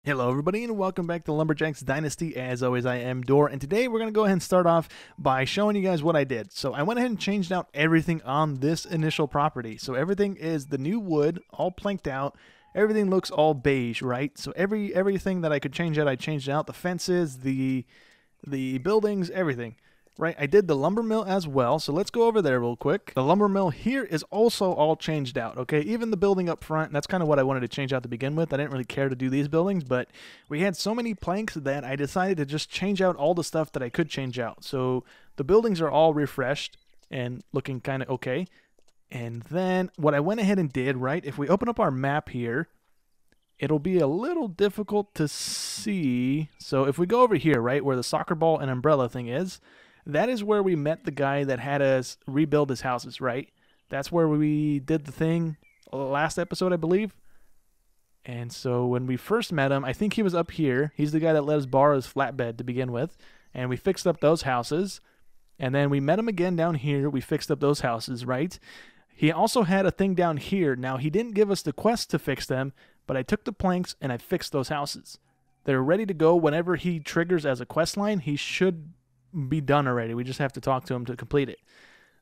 Hello everybody and welcome back to Lumberjack's Dynasty. As always, I am Dor, and today we're going to go ahead and start off by showing you guys what I did. So I went ahead and changed out everything on this initial property. So everything is the new wood, all planked out. Everything looks all beige, right? So everything that I could change out, I changed out. The fences, the buildings, everything. Right, I did the lumber mill as well, so let's go over there real quick. The lumber mill here is also all changed out, okay? Even the building up front, that's kind of what I wanted to change out to begin with. I didn't really care to do these buildings, but we had so many planks that I decided to just change out all the stuff that I could change out. So the buildings are all refreshed and looking kind of okay. And then what I went ahead and did, right, if we open up our map here, it'll be a little difficult to see. So if we go over here, right, where the soccer ball and umbrella thing is, that is where we met the guy that had us rebuild his houses, right? That's where we did the thing last episode, I believe. And so when we first met him, I think he was up here. He's the guy that let us borrow his flatbed to begin with. And we fixed up those houses. And then we met him again down here. We fixed up those houses, right? He also had a thing down here. Now, he didn't give us the quest to fix them, but I took the planks and I fixed those houses. They're ready to go whenever he triggers as a quest line. He should be done already. We just have to talk to him to complete it.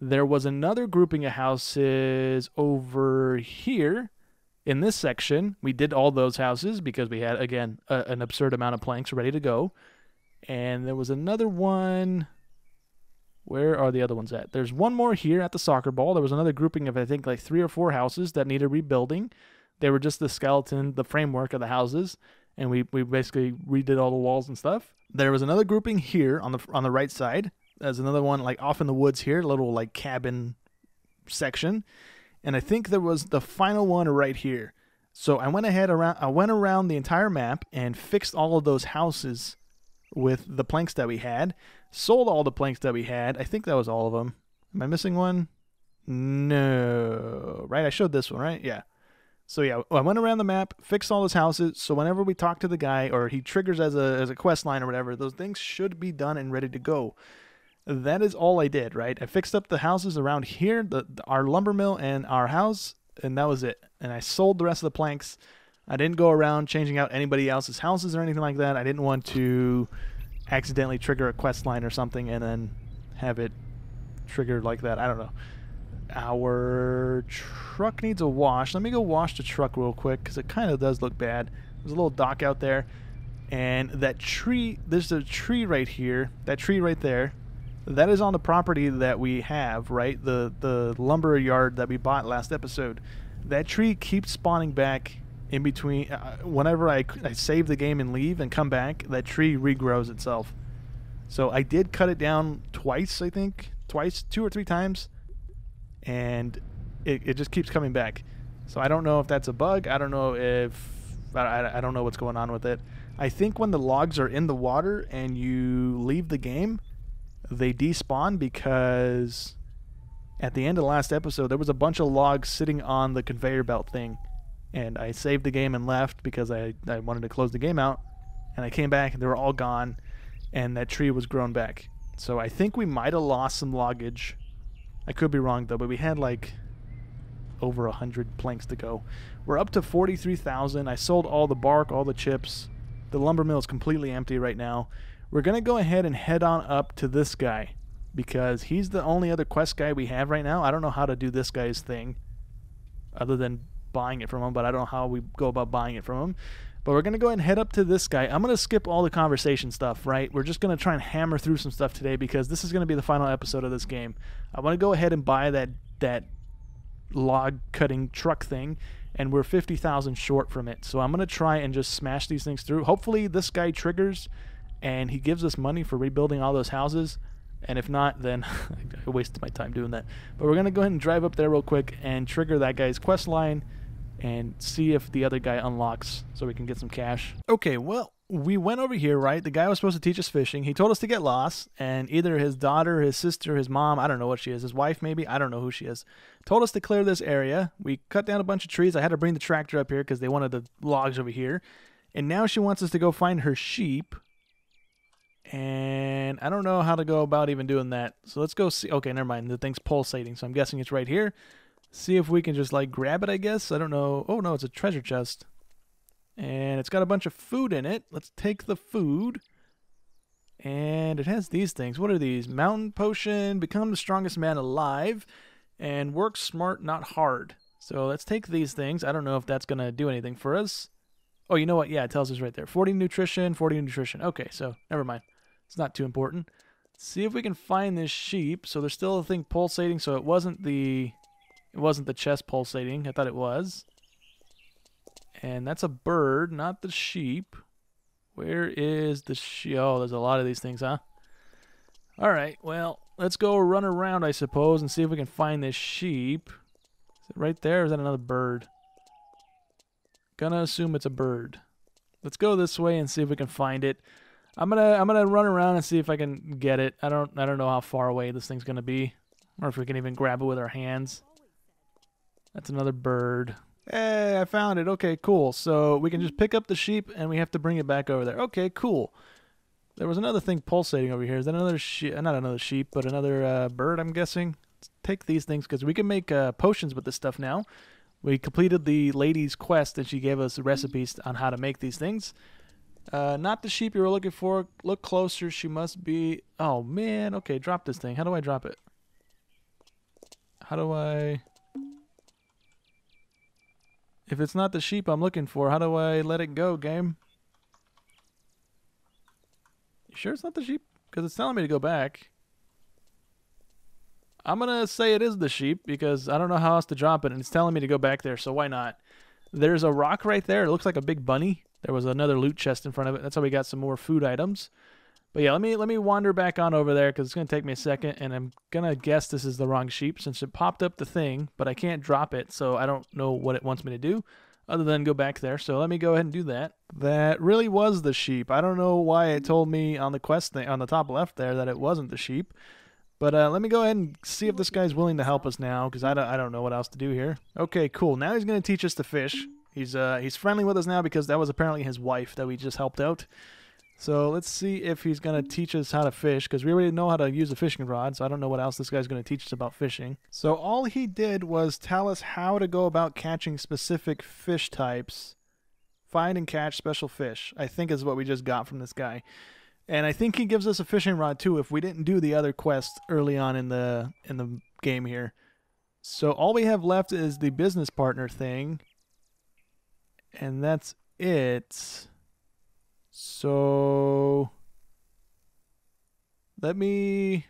There was another grouping of houses over here in this section. We did all those houses because we had, again, an absurd amount of planks ready to go. And there was another one. Where are the other ones at? There's one more here at the soccer ball. There was another grouping of, I think, like 3 or 4 houses that needed rebuilding. They were just the skeleton, the framework of the houses. And we basically redid all the walls and stuff. There was another grouping here on the right side. There's another one like off in the woods here, a little like cabin section. And I think there was the final one right here. So I went around the entire map and fixed all of those houses with the planks that we had. Sold all the planks that we had. I think that was all of them. Am I missing one? No. Right, I showed this one, right? Yeah. So yeah, I went around the map, fixed all those houses, so whenever we talk to the guy or he triggers as a quest line or whatever, those things should be done and ready to go. That is all I did, right? I fixed up the houses around here, our lumber mill and our house, and that was it. And I sold the rest of the planks. I didn't go around changing out anybody else's houses or anything like that. I didn't want to accidentally trigger a quest line or something and then have it triggered like that. I don't know. Our truck needs a wash. Let me go wash the truck real quick because it kind of does look bad. There's a little dock out there. And that tree, there's a tree right here. That tree right there. That is on the property that we have, right? The lumber yard that we bought last episode. That tree keeps spawning back in between. Whenever I save the game and leave and come back, that tree regrows itself. So I did cut it down twice, I think. Twice, 2 or 3 times. And it just keeps coming back. So I don't know if that's a bug. I don't know if I don't know what's going on with it. I think when the logs are in the water and you leave the game, they despawn because at the end of the last episode there was a bunch of logs sitting on the conveyor belt thing, and I saved the game and left because I wanted to close the game out, and I came back and they were all gone and that tree was grown back. So I think we might have lost some loggage. I could be wrong though, but we had like over 100 planks to go. We're up to 43,000. I sold all the bark, all the chips. The lumber mill is completely empty right now. We're going to go ahead and head on up to this guy because he's the only other quest guy we have right now. I don't know how to do this guy's thing other than buying it from him, but I don't know how we go about buying it from him. But we're going to go ahead and head up to this guy. I'm going to skip all the conversation stuff, right? We're just going to try and hammer through some stuff today because this is going to be the final episode of this game. I want to go ahead and buy that log cutting truck thing, and we're 50,000 short from it. So I'm going to try and just smash these things through. Hopefully this guy triggers and he gives us money for rebuilding all those houses. And if not, then I wasted my time doing that. But we're going to go ahead and drive up there real quick and trigger that guy's quest line and see if the other guy unlocks so we can get some cash. Okay, well, we went over here, right? The guy was supposed to teach us fishing. He told us to get lost, and either his daughter, his sister, his mom, I don't know what she is, his wife maybe, I don't know who she is, told us to clear this area. We cut down a bunch of trees. I had to bring the tractor up here because they wanted the logs over here. And now she wants us to go find her sheep. And I don't know how to go about even doing that. So let's go see. Okay, never mind. The thing's pulsating, so I'm guessing it's right here. See if we can just like grab it, I guess. I don't know. Oh no, it's a treasure chest. And it's got a bunch of food in it. Let's take the food. And it has these things. What are these? Mountain potion, become the strongest man alive, and work smart, not hard. So let's take these things. I don't know if that's going to do anything for us. Oh, you know what? Yeah, it tells us right there. 40 nutrition, 40 nutrition. Okay, so never mind. It's not too important. Let's see if we can find this sheep. So there's still a thing pulsating, so it wasn't the chest pulsating. I thought it was. And that's a bird, not the sheep. Where is the sheep? Oh, there's a lot of these things, huh? All right, well, let's go run around, I suppose, and see if we can find this sheep. Is it right there, or is that another bird? Gonna assume it's a bird. Let's go this way and see if we can find it. I'm gonna run around and see if I can get it. I don't know how far away this thing's gonna be, or if we can even grab it with our hands. That's another bird. Hey, I found it. Okay, cool. So we can just pick up the sheep and we have to bring it back over there. Okay, cool. There was another thing pulsating over here. Is that another sheep? Not another sheep, but another bird, I'm guessing. Let's take these things because we can make potions with this stuff now. We completed the lady's quest and she gave us recipes on how to make these things. Not the sheep you were looking for. Look closer. She must be... Oh, man. Okay, drop this thing. How do I drop it? How do I... If it's not the sheep I'm looking for, how do I let it go, game? You sure it's not the sheep? Because it's telling me to go back. I'm going to say it is the sheep because I don't know how else to drop it, and it's telling me to go back there, so why not? There's a rock right there. It looks like a big bunny. There was another loot chest in front of it. That's how we got some more food items. But yeah, let me wander back on over there because it's going to take me a second, and I'm going to guess this is the wrong sheep since it popped up the thing, but I can't drop it, so I don't know what it wants me to do other than go back there. So let me go ahead and do that. That really was the sheep. I don't know why it told me on the quest thing on the top left there that it wasn't the sheep. But let me go ahead and see if this guy's willing to help us now because I don't know what else to do here. Okay, cool. Now he's going to teach us to fish. He's friendly with us now because that was apparently his wife that we just helped out. So let's see if he's going to teach us how to fish, because we already know how to use a fishing rod, so I don't know what else this guy's going to teach us about fishing. So all he did was tell us how to go about catching specific fish types. Find and catch special fish, I think is what we just got from this guy. And I think he gives us a fishing rod too if we didn't do the other quest early on in the game here. So all we have left is the business partner thing. And that's it. So let me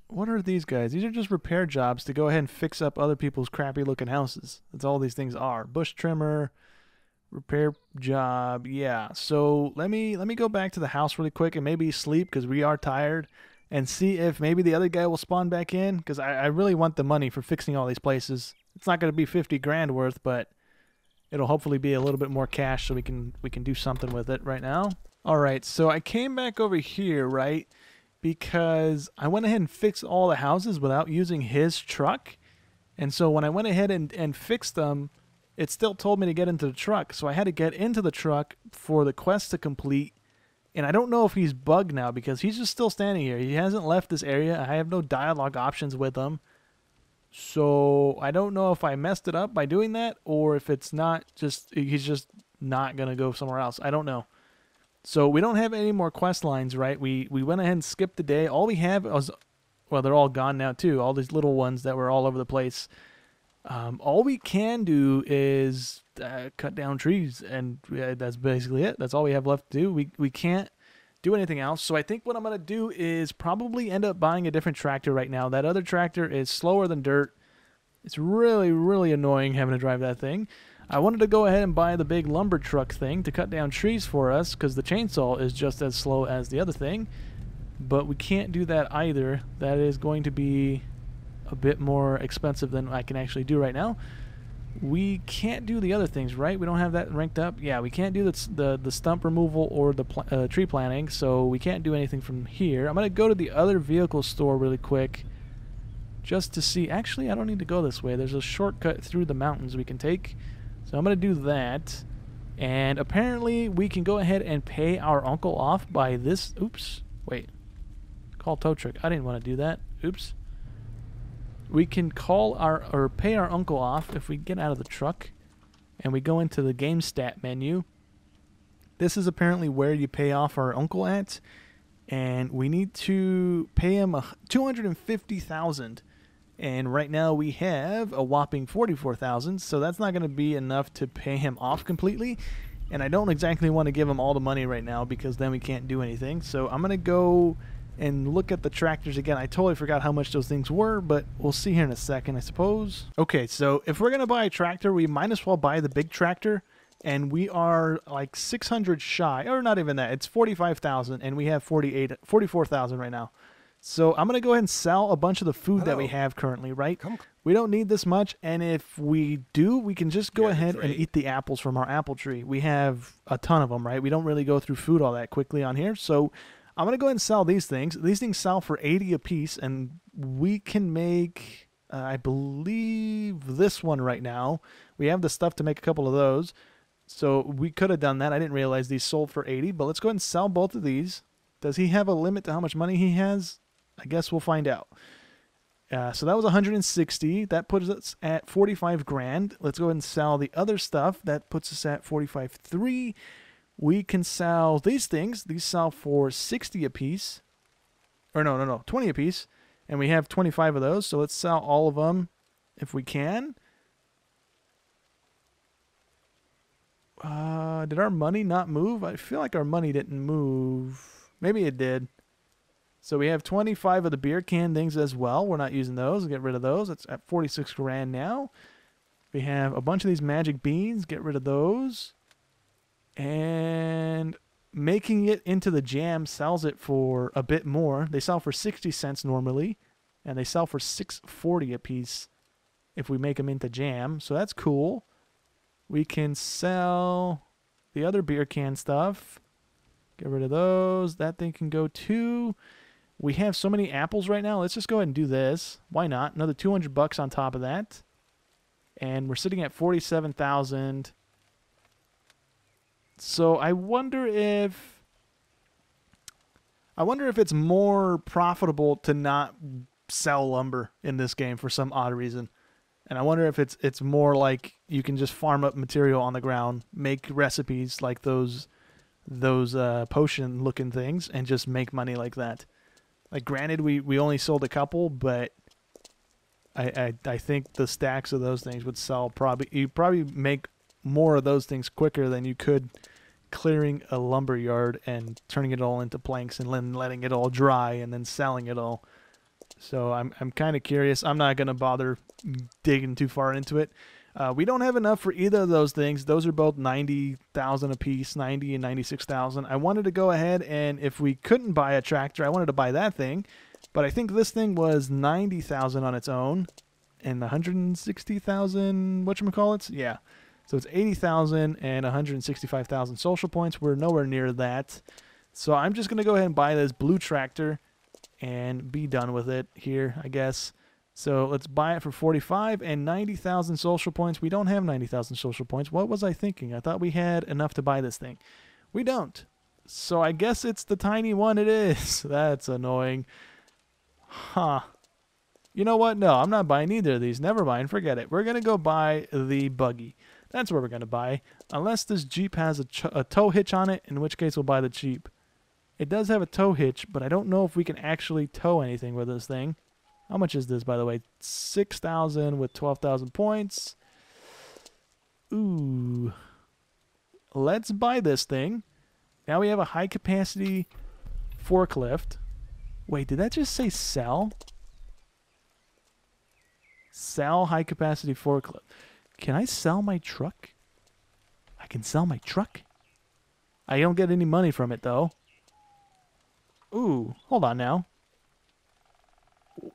what are these guys? These are just repair jobs to go ahead and fix up other people's crappy looking houses. That's all these things are. Bush trimmer, repair job. Yeah. So let me go back to the house really quick and maybe sleep because we are tired, and see if maybe the other guy will spawn back in because I really want the money for fixing all these places. It's not going to be 50 grand worth, but it'll hopefully be a little bit more cash so we can do something with it right now. All right, so I came back over here, right, because I went ahead and fixed all the houses without using his truck. And so when I went ahead and fixed them, it still told me to get into the truck. So I had to get into the truck for the quest to complete. And I don't know if he's bugged now because he's just still standing here. He hasn't left this area. I have no dialogue options with him. So I don't know if I messed it up by doing that or if it's not just, he's just not going to go somewhere else. I don't know. So we don't have any more quest lines, right? We went ahead and skipped the day. All we have was, well, they're all gone now too. All these little ones that were all over the place. All we can do is cut down trees, and that's basically it. That's all we have left to do. We can't do anything else. So I think what I'm going to do is probably end up buying a different tractor right now. That other tractor is slower than dirt. It's really, really annoying having to drive that thing. I wanted to go ahead and buy the big lumber truck thing to cut down trees for us because the chainsaw is just as slow as the other thing. But we can't do that either. That is going to be a bit more expensive than I can actually do right now. We can't do the other things, right? We don't have that ranked up. Yeah, we can't do the stump removal or the tree planting, so we can't do anything from here. I'm going to go to the other vehicle store really quick just to see. Actually, I don't need to go this way. There's a shortcut through the mountains we can take. So I'm going to do that. And apparently we can go ahead and pay our uncle off by this. Oops. Wait. Call tow truck. I didn't want to do that. Oops. We can call or pay our uncle off if we get out of the truck. and we go into the game stat menu. This is apparently where you pay off our uncle at, and we need to pay him $250,000. And right now we have a whopping $44,000, so that's not going to be enough to pay him off completely. And I don't exactly want to give him all the money right now because then we can't do anything. So I'm going to go and look at the tractors again. I totally forgot how much those things were, but we'll see here in a second, I suppose. Okay, so if we're going to buy a tractor, we might as well buy the big tractor. And we are like 600 shy, or not even that. It's 45,000, and we have 44,000 right now. So I'm going to go ahead and sell a bunch of the food that we have currently, right? We don't need this much, and if we do, we can just go ahead and eat the apples from our apple tree. We have a ton of them, right? We don't really go through food all that quickly on here, so I'm going to go ahead and sell these things. These things sell for 80 a piece, and we can make, I believe, this one right now. We have the stuff to make a couple of those, so we could have done that. I didn't realize these sold for 80, but let's go ahead and sell both of these. Does he have a limit to how much money he has? I guess we'll find out. So that was 160. That puts us at 45 grand. Let's go ahead and sell the other stuff. That puts us at 45.3. We can sell these things. These sell for 60 a piece. Or no, 20 a piece. And we have 25 of those. So let's sell all of them if we can. Did our money not move? I feel like our money didn't move. Maybe it did. So we have 25 of the beer can things as well. We're not using those. Get rid of those. It's at 46 grand now. We have a bunch of these magic beans. Get rid of those. And making it into the jam sells it for a bit more. They sell for 60 cents normally. And they sell for $6.40 a piece if we make them into jam. So that's cool. We can sell the other beer can stuff. Get rid of those. That thing can go too. We have so many apples right now. Let's just go ahead and do this. Why not? Another 200 bucks on top of that. And we're sitting at 47,000. So I wonder if it's more profitable to not sell lumber in this game for some odd reason. And I wonder if it's more like you can just farm up material on the ground, make recipes like those potion looking things, and just make money like that. Like, granted, we only sold a couple, but I think the stacks of those things would sell you'd probably make more of those things quicker than you could clearing a lumber yard and turning it all into planks and then letting it all dry and then selling it all. So I'm kind of curious. I'm not going to bother digging too far into it. We don't have enough for either of those things. Those are both 90,000 a piece, 90 and 96,000. I wanted to go ahead and if we couldn't buy a tractor, I wanted to buy that thing. But I think this thing was 90,000 on its own and 160,000, whatchamacallits? Yeah. So it's 80,000 and 165,000 social points. We're nowhere near that. So I'm just going to go ahead and buy this blue tractor and be done with it here, I guess. So let's buy it for 45 and 90,000 social points. We don't have 90,000 social points. What was I thinking? I thought we had enough to buy this thing. We don't. So I guess it's the tiny one it is. That's annoying. Huh. You know what? No, I'm not buying either of these. Never mind. Forget it. We're going to go buy the buggy. That's what we're going to buy. Unless this Jeep has a tow hitch on it, in which case we'll buy the Jeep. It does have a tow hitch, but I don't know if we can actually tow anything with this thing. How much is this, by the way? 6,000 with 12,000 points. Ooh. Let's buy this thing. Now we have a high-capacity forklift. Wait, did that just say sell? Sell high-capacity forklift. Can I sell my truck? I can sell my truck? I don't get any money from it, though. Ooh, hold on now.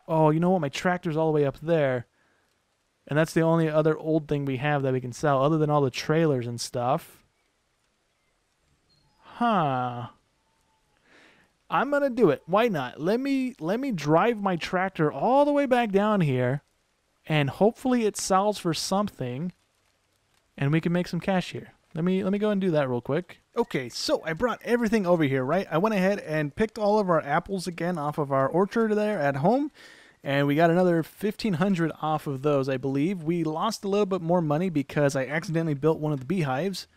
Oh, you know what? My tractor's all the way up there. And that's the only other old thing we have that we can sell, other than all the trailers and stuff. Huh. I'm going to do it. Why not? Let me drive my tractor all the way back down here, and hopefully it sells for something, and we can make some cash here. Let me go and do that real quick. Okay, so I brought everything over here, right? I went ahead and picked all of our apples again off of our orchard there at home, And we got another 1,500 off of those, I believe. We lost a little bit more money because I accidentally built one of the beehives.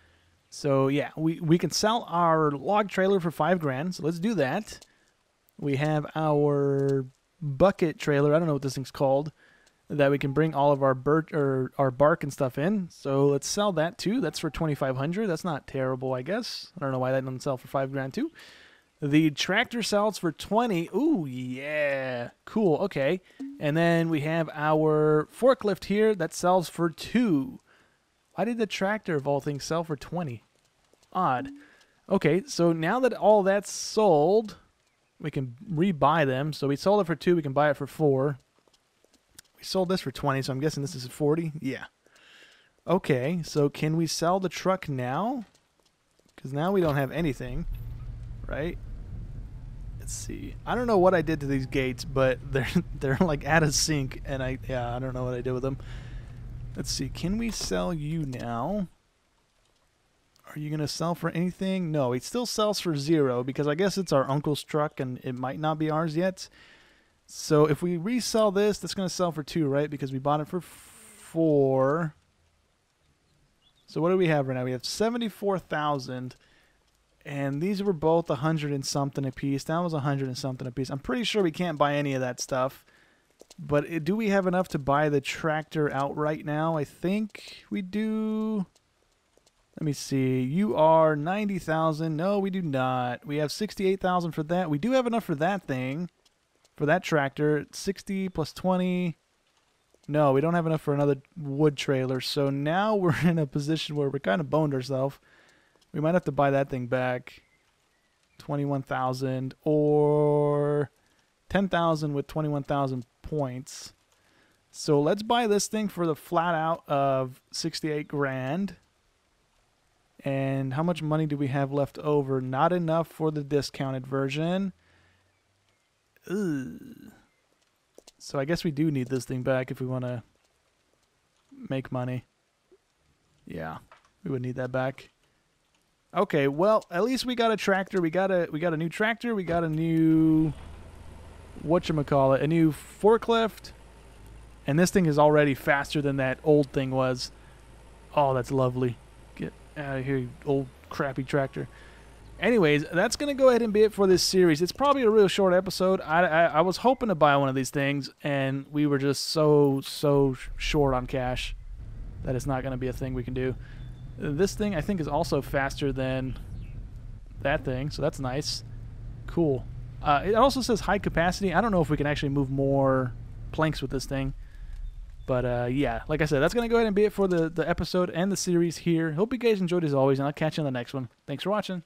So yeah, we can sell our log trailer for $5,000. So let's do that. We have our bucket trailer. I don't know what this thing's called. That we can bring all of our our bark and stuff in. So let's sell that too. That's for $2,500. That's not terrible, I guess. I don't know why that doesn't sell for $5,000 too. The tractor sells for 20. Ooh, yeah. Cool. Okay. And then we have our forklift here that sells for 2. Why did the tractor of all things sell for 20? Odd. Okay, so now that all that's sold, we can rebuy them. So we sold it for 2, we can buy it for 4. We sold this for 20, so I'm guessing this is 40. Yeah. Okay, so can we sell the truck now? Because now we don't have anything, right? Let's see. I don't know what I did to these gates, but they're like out of sync, and I don't know what I did with them. Let's see. Can we sell you now? Are you gonna sell for anything? No, it still sells for 0 because I guess it's our uncle's truck and it might not be ours yet. So if we resell this, that's gonna sell for 2, right? Because we bought it for 4. So what do we have right now? We have 74,000. And these were both 100 and something a piece. That was 100 and something a piece. I'm pretty sure we can't buy any of that stuff. But do we have enough to buy the tractor outright now? I think we do. Let me see. You are 90,000. No, we do not. We have 68,000 for that. We do have enough for that thing. For that tractor. 60 plus 20. No, we don't have enough for another wood trailer. So now we're in a position where we're kind of boned ourselves. We might have to buy that thing back. 21,000 or 10,000 with 21,000 points. So let's buy this thing for the flat out of 68,000. And how much money do we have left over? Not enough for the discounted version. Ugh. So I guess we do need this thing back if we want to make money. Yeah, we would need that back. Okay, well, at least we got a tractor. We got a new tractor. We got a new whatchamacallit, a new forklift. And this thing is already faster than that old thing was. Oh, that's lovely. Get out of here, you old crappy tractor. Anyways, that's going to go ahead and be it for this series. It's probably a real short episode. I was hoping to buy one of these things, and we were just so short on cash that it's not going to be a thing we can do. This thing, I think, is also faster than that thing, so that's nice. Cool. It also says high capacity. I don't know if we can actually move more planks with this thing. But, yeah, like I said, that's going to go ahead and be it for the episode and the series here. Hope you guys enjoyed as always, and I'll catch you on the next one. Thanks for watching.